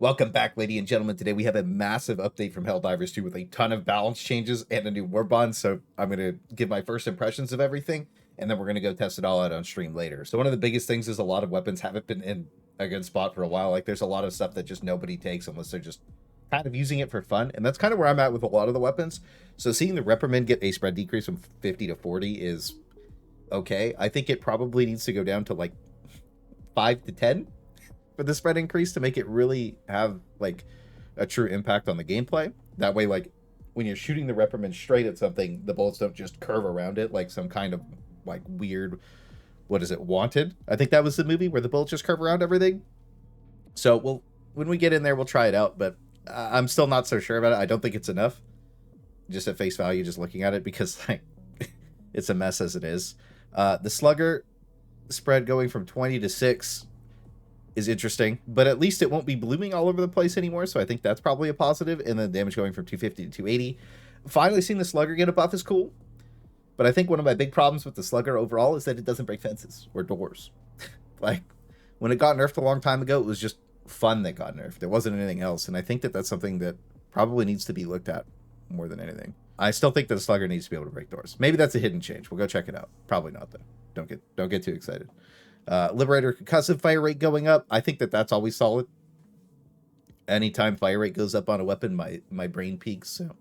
Welcome back, ladies and gentlemen. Today we have a massive update from Helldivers 2 with a ton of balance changes and a new Warbond. So I'm going to give my first impressions of everything, and then we're going to go test it all out on stream later. So one of the biggest things is a lot of weapons haven't been in a good spot for a while. Like there's a lot of stuff that just nobody takes unless they're just kind of using it for fun. And that's kind of where I'm at with a lot of the weapons. So seeing the Reprimand get a spread decrease from 50 to 40 is okay. I think it probably needs to go down to like 5 to 10 for the spread increase to make it really have like a true impact on the gameplay. That way, like when you're shooting the Reprimand straight at something, the bullets don't just curve around it like some kind of like weird, what is it, Wanted? I think that was the movie where the bullets just curve around everything. So when we get in there, we'll try it out, but I'm still not so sure about it. I don't think it's enough just at face value, just looking at it, because like it's a mess as it is. The Slugger spread going from 20 to 6 is interesting, but at least it won't be blooming all over the place anymore, so I think that's probably a positive. And then damage going from 250 to 280. Finally seeing the Slugger get a buff is cool, but I think one of my big problems with the Slugger overall is that it doesn't break fences or doors. Like, when it got nerfed a long time ago, it was just fun that got nerfed. There wasn't anything else, and I think that that's something that probably needs to be looked at more than anything. I still think that the Slugger needs to be able to break doors. Maybe that's a hidden change. We'll go check it out. Probably not, though. Don't get too excited. Liberator concussive fire rate going up. I think that that's always solid. Anytime fire rate goes up on a weapon, my brain peaks. So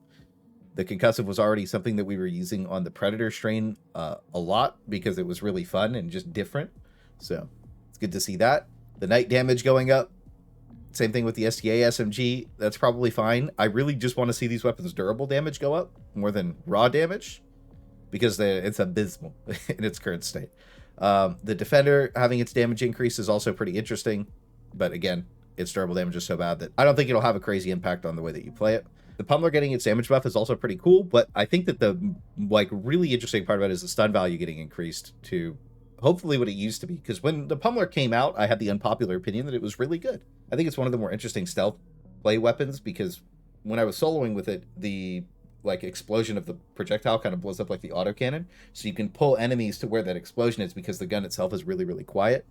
the concussive was already something that we were using on the Predator strain a lot because it was really fun and just different. So it's good to see that. The night damage going up. Same thing with the STA SMG. That's probably fine. I really just want to see these weapons' durable damage go up more than raw damage because it's abysmal in its current state. The Defender having its damage increase is also pretty interesting, but again, its durable damage is so bad that I don't think it'll have a crazy impact on the way that you play it. The Pummeler getting its damage buff is also pretty cool, but I think that the like really interesting part about it is the stun value getting increased to hopefully what it used to be, because when the Pummeler came out, I had the unpopular opinion that it was really good. I think it's one of the more interesting stealth play weapons, because when I was soloing with it, the like explosion of the projectile kind of blows up like the autocannon, so you can pull enemies to where that explosion is because the gun itself is really, really quiet.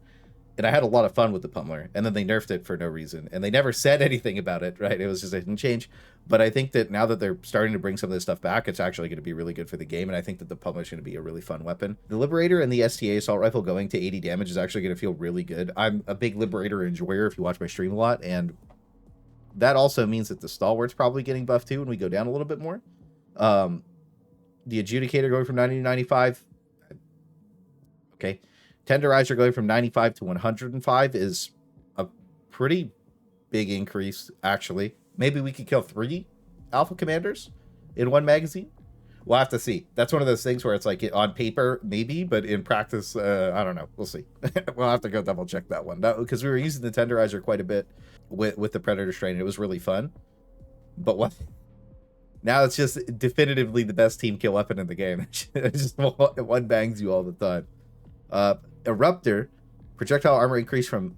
And I had a lot of fun with the Pummeler, and then they nerfed it for no reason, and they never said anything about it, right? It was just a hidden change. But I think that now that they're starting to bring some of this stuff back, it's actually going to be really good for the game, and I think that the Pummeler is going to be a really fun weapon. The Liberator and the STA Assault Rifle going to 80 damage is actually going to feel really good. I'm a big Liberator enjoyer if you watch my stream a lot, and that also means that the Stalwart's probably getting buffed too when we go down a little bit more. The Adjudicator going from 90 to 95. Okay. Tenderizer going from 95 to 105 is a pretty big increase, actually. Maybe we could kill 3 Alpha Commanders in one magazine. We'll have to see. That's one of those things where it's like on paper, maybe, but in practice, I don't know. We'll see. We'll have to go double check that one. Because we were using the Tenderizer quite a bit with the Predator strain. It was really fun. But what? Now it's just definitively the best team kill weapon in the game. Just one bangs you all the time. Eruptor, projectile armor increased from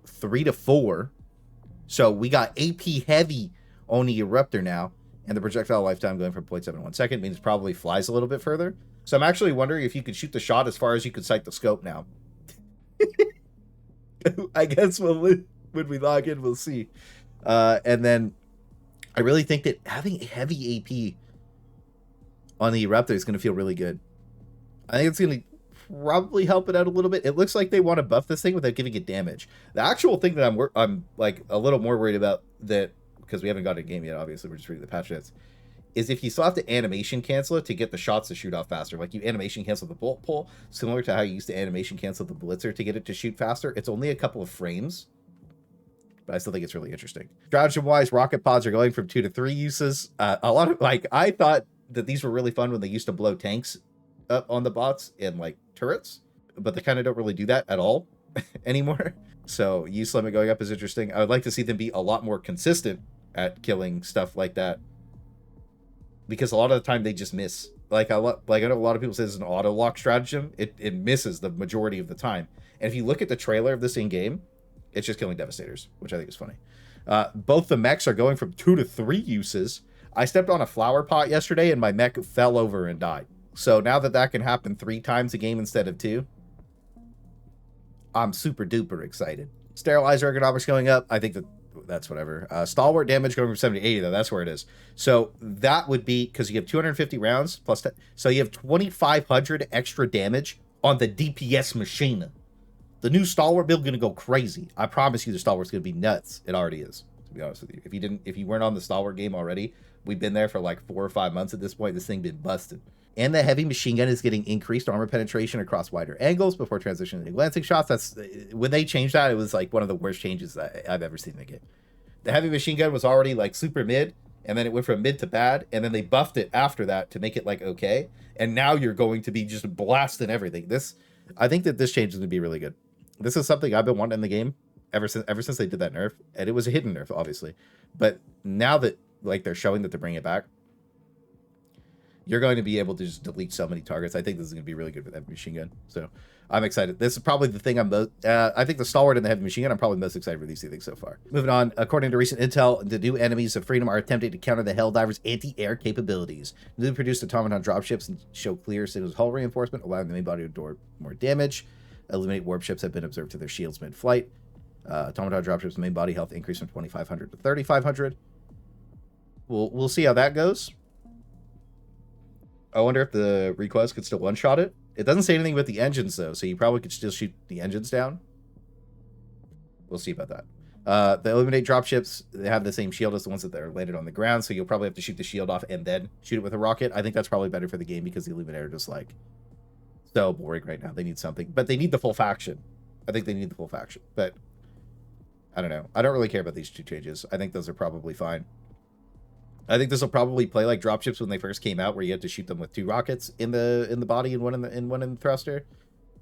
3 to 4. So we got AP heavy on the Eruptor now. And the projectile lifetime going from 0.71 second means it probably flies a little bit further. So I'm actually wondering if you could shoot the shot as far as you could sight the scope now. I guess when we log in, we'll see. And then I really think that having a heavy AP on the Eruptor is going to feel really good. I think it's going to probably help it out a little bit. It looks like they want to buff this thing without giving it damage. The actual thing that I'm like a little more worried about, that because we haven't got a game yet, obviously we're just reading the patch notes, is if you still have to animation cancel it to get the shots to shoot off faster. Like you animation cancel the bolt pull, similar to how you used to animation cancel the blitzer to get it to shoot faster. It's only a couple of frames, but I still think it's really interesting. Stratagem-wise, rocket pods are going from 2 to 3 uses. A lot of, like, I thought that these were really fun when they used to blow tanks up on the bots and, like, turrets, but they kind of don't really do that at all anymore. So use limit going up is interesting. I would like to see them be a lot more consistent at killing stuff like that, because a lot of the time they just miss. I know a lot of people say this is an auto lock stratagem. It misses the majority of the time. And if you look at the trailer of this in game, it's just killing Devastators, which I think is funny. Both the mechs are going from 2 to 3 uses. I stepped on a flower pot yesterday and my mech fell over and died. So now that can happen 3 times a game instead of 2, I'm super duper excited. Sterilizer ergonomics going up. I think that that's whatever. Stalwart damage going from 70 to 80, though. That's where it is. So that would be, because you have 250 rounds plus 10, so you have 2,500 extra damage on the DPS machine. The new Stalwart build going to go crazy. I promise you the Stalwart's going to be nuts. It already is, to be honest with you. If you weren't on the Stalwart game already, we've been there for like 4 or 5 months at this point. This thing been busted. And the heavy machine gun is getting increased armor penetration across wider angles before transitioning to glancing shots. That's when they changed that. It was like one of the worst changes I've ever seen in the game. The heavy machine gun was already like super mid, and then it went from mid to bad, and then they buffed it after that to make it like okay. And now you're going to be just blasting everything. I think that this change is going to be really good. This is something I've been wanting in the game ever since they did that nerf, and it was a hidden nerf, obviously. But now that like they're showing that they're bringing it back, you're going to be able to just delete so many targets. I think this is going to be really good for the heavy machine gun. So I'm excited. This is probably the thing I'm most, I think the Stalwart and the heavy machine gun, I'm probably most excited for these two things so far. Moving on, according to recent intel, the new enemies of Freedom are attempting to counter the Helldivers' anti-air capabilities. Newly produced automaton dropships and show clear signals hull reinforcement, allowing the main body to endure more damage. Eliminate warp ships have been observed to their shields mid-flight. Automaton dropships main body health increase from 2,500 to 3,500. We'll see how that goes. I wonder if the request could still one-shot it. It doesn't say anything about the engines, though, so you probably could still shoot the engines down. We'll see about that. The eliminate dropships, they have the same shield as the ones that are landed on the ground, so you'll probably have to shoot the shield off and then shoot it with a rocket. I think that's probably better for the game because the eliminate are just, like, so boring right now. They need something. But they need the full faction. I think they need the full faction. But, I don't know. I don't really care about these two changes. I think those are probably fine. I think this will probably play like dropships when they first came out, where you had to shoot them with 2 rockets in the body and one in the thruster.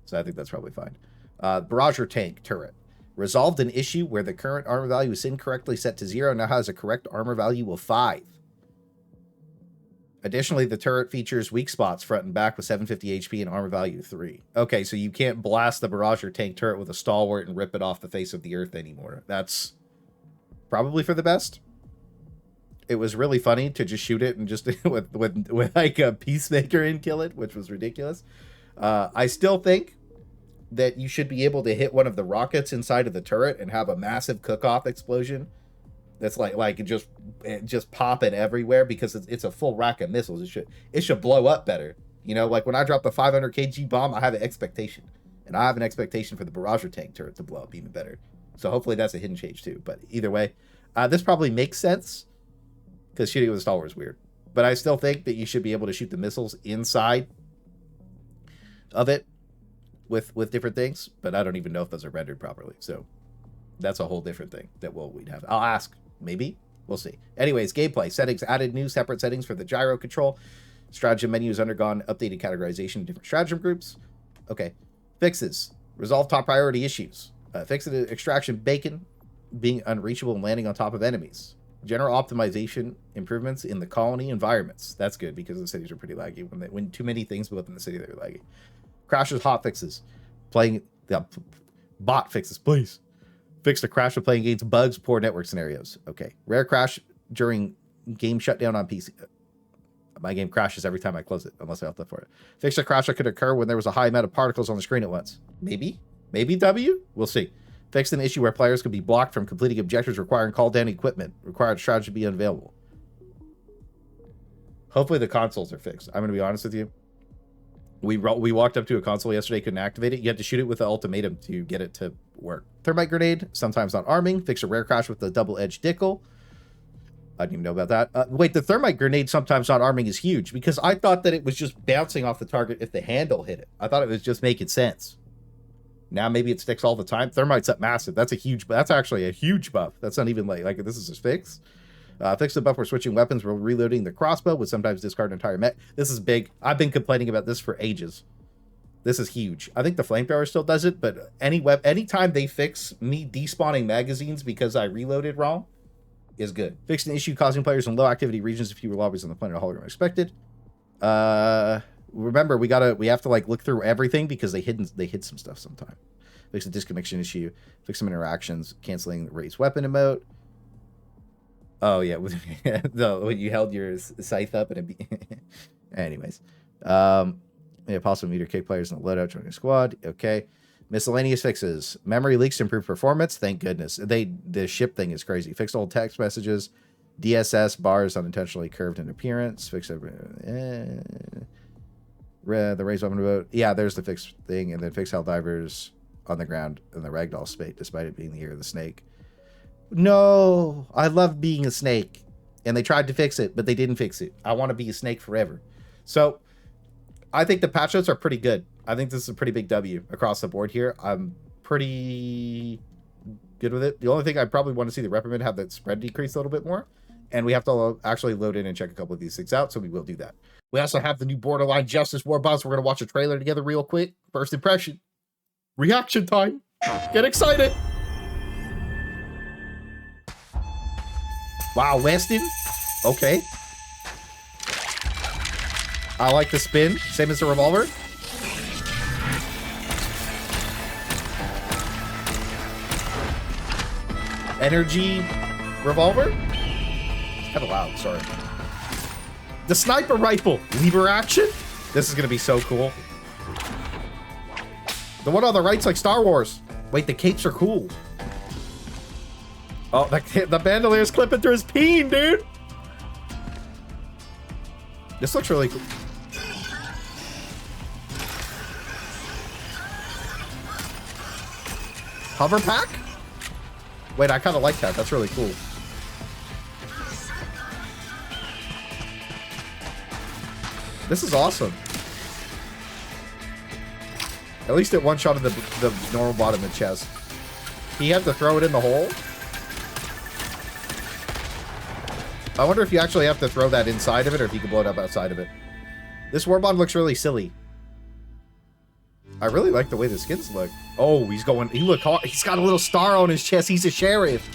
So I think that's probably fine. Barrager tank turret resolved an issue where the current armor value is incorrectly set to 0. Now has a correct armor value of 5. Additionally, the turret features weak spots front and back with 750 HP and armor value 3. Okay, so you can't blast the Barrager tank turret with a Stalwart and rip it off the face of the earth anymore. That's probably for the best. It was really funny to just shoot it and just with like a peacemaker and kill it, which was ridiculous. I still think that you should be able to hit one of the rockets inside of the turret and have a massive cook-off explosion. That's like just pop it everywhere because it's a full rack of missiles. It should blow up better. You know, like when I drop the 500 kg bomb, I have an expectation, and I have an expectation for the Barrager tank turret to blow up even better. So hopefully that's a hidden change too. But either way, this probably makes sense. Because shooting with a Stalwart is weird. But I still think that you should be able to shoot the missiles inside of it with different things. But I don't even know if those are rendered properly. So that's a whole different thing that we'd have. I'll ask. Maybe. We'll see. Anyways, gameplay. Settings. Added new separate settings for the gyro control. Stratagem menu has undergone updated categorization in different stratagem groups. Okay. Fixes. Resolve top priority issues. Fix the extraction bacon being unreachable and landing on top of enemies. General optimization improvements in the colony environments. That's good because the cities are pretty laggy. When too many things build up in the city, they're laggy. Crashes, hot fixes. Playing bot fixes, please. Fix the crash of playing against bugs, poor network scenarios. Okay. Rare crash during game shutdown on PC. My game crashes every time I close it, unless I have to for it. Fix the crash that could occur when there was a high amount of particles on the screen at once. Maybe W? We'll see. Fixed an issue where players could be blocked from completing objectives requiring call down equipment. Required strategy to be unavailable. Hopefully the consoles are fixed. I'm going to be honest with you. We walked up to a console yesterday, couldn't activate it. You had to shoot it with an ultimatum to get it to work. Thermite grenade, sometimes not arming. Fix a rare crash with the double-edged dickle. I didn't even know about that. Wait, the thermite grenade sometimes not arming is huge because I thought that it was just bouncing off the target if the handle hit it. I thought it was just making sense. Now maybe it sticks all the time. Thermite's up massive. That's actually a huge buff. That's not even like this is a fix. Fix the buff for switching weapons while reloading the crossbow would sometimes discard an entire mech. This is big. I've been complaining about this for ages. This is huge. I think the flamethrower still does it, but anytime they fix me despawning magazines because I reloaded wrong is good. Fixed an issue causing players in low activity regions if fewer lobbies on the planet hologram expected. Remember, we have to like look through everything because they hid some stuff sometime. Fix the disconnection issue. Fix some interactions. Canceling the raised weapon emote. Oh yeah, when you held your scythe up and it anyways, yeah, possible meter kick players in the loadout joining a squad. Okay, Miscellaneous fixes. Memory leaks to improve performance. Thank goodness. The ship thing is crazy. Fixed old text messages. DSS bars unintentionally curved in appearance. Fix the raised weapon boat. Yeah, there's the fix thing, and then fix Helldivers on the ground in the ragdoll state, despite it being the year of the snake. No, I love being a snake, and they tried to fix it, but they didn't fix it. I want to be a snake forever. So I think the patch notes are pretty good. I think this is a pretty big W across the board here. I'm pretty good with it. The only thing I probably want to see the reprimand have that spread decrease a little bit more. And we have to actually load in and check a couple of these things out, so we will do that. We also have the new Borderline Justice Warbond. We're going to watch a trailer together real quick. First impression. Reaction time. Get excited. Wow, Weston. Okay. I like the spin. Same as the revolver. Energy revolver. It's kind of loud, sorry. The sniper rifle. Lever action. This is going to be so cool. The one on the right's like Star Wars. Wait, the capes are cool. Oh, the bandoleer's clipping through his peen, dude. This looks really cool. Hover pack? Wait, I kind of like that. That's really cool. This is awesome. At least it one-shotted the normal bottom of the chest. He had to throw it in the hole. I wonder if you actually have to throw that inside of it or if you can blow it up outside of it. This Warbond looks really silly. I really like the way the skins look. Oh, he's going... He look hard. He's got a little star on his chest. He's a sheriff.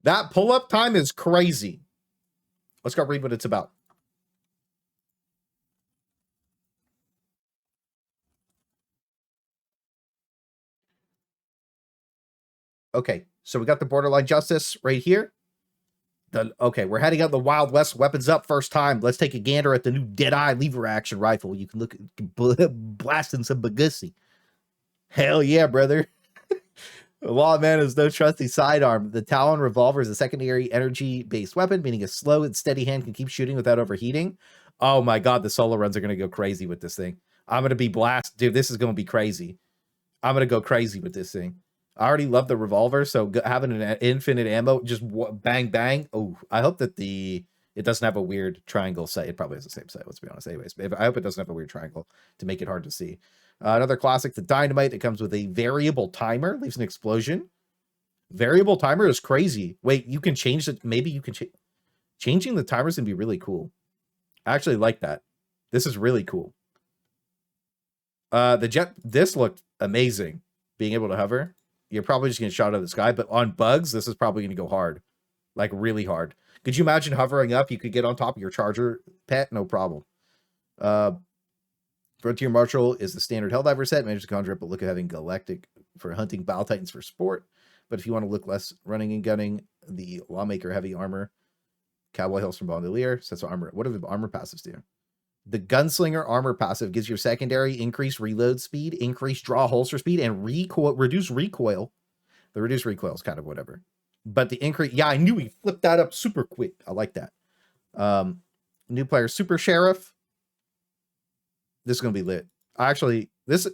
That pull-up time is crazy. Let's go read what it's about. Okay, so we got the Borderline Justice right here. Okay, we're heading out the Wild West. Weapons up first time. Let's take a gander at the new Deadeye lever action rifle. You can look at blasting some Bagussi. Hell yeah, brother. Lawman is no trusty sidearm. The Talon revolver is a secondary energy-based weapon, meaning a slow and steady hand can keep shooting without overheating. Oh my god, the solo runs are going to go crazy with this thing. I'm going to be blast. Dude, this is going to be crazy. I'm going to go crazy with this thing. I already love the revolver, so having an infinite ammo, just bang, bang. Oh, I hope that it doesn't have a weird triangle sight. It probably has the same sight, let's be honest. Anyways, I hope it doesn't have a weird triangle to make it hard to see. Another classic, the dynamite. It comes with a variable timer, leaves an explosion. Variable timer is crazy. Wait, you can change it. Maybe you can change. Changing the timers can be really cool. I actually like that. This is really cool. The jet, this looked amazing. Being able to hover. You're probably just getting shot out of the sky, but on bugs, this is probably going to go hard. Like, really hard. Could you imagine hovering up? You could get on top of your charger pet, no problem. Frontier Marshal is the standard Helldiver set. Manages to conjure up a look of having Galactic for hunting, Battle Titans for sport. But if you want to look less running and gunning, the Lawmaker Heavy Armor, Cowboy Hills from Bandolier, sets armor. What do the armor passives do? The Gunslinger armor passive gives your secondary increased reload speed, increased draw holster speed, and reduce recoil. The reduced recoil is kind of whatever. But the increase, yeah, I knew he flipped that up super quick. I like that. New player Super Sheriff. This is going to be lit. This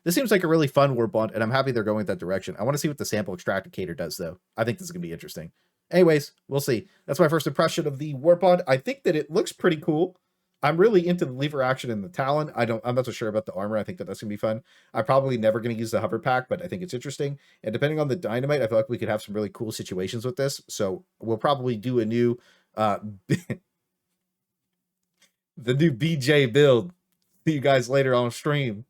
seems like a really fun Warbond, and I'm happy they're going that direction. I want to see what the sample extractor does, though. I think this is going to be interesting. Anyways, we'll see. That's my first impression of the Warbond. I think that it looks pretty cool. I'm really into the lever action and the Talon. I'm not so sure about the armor. I think that that's going to be fun. I'm probably never going to use the hover pack, but I think it's interesting. And depending on the dynamite, I feel like we could have some really cool situations with this. So we'll probably do a new, the new BJ build. See you guys later on stream.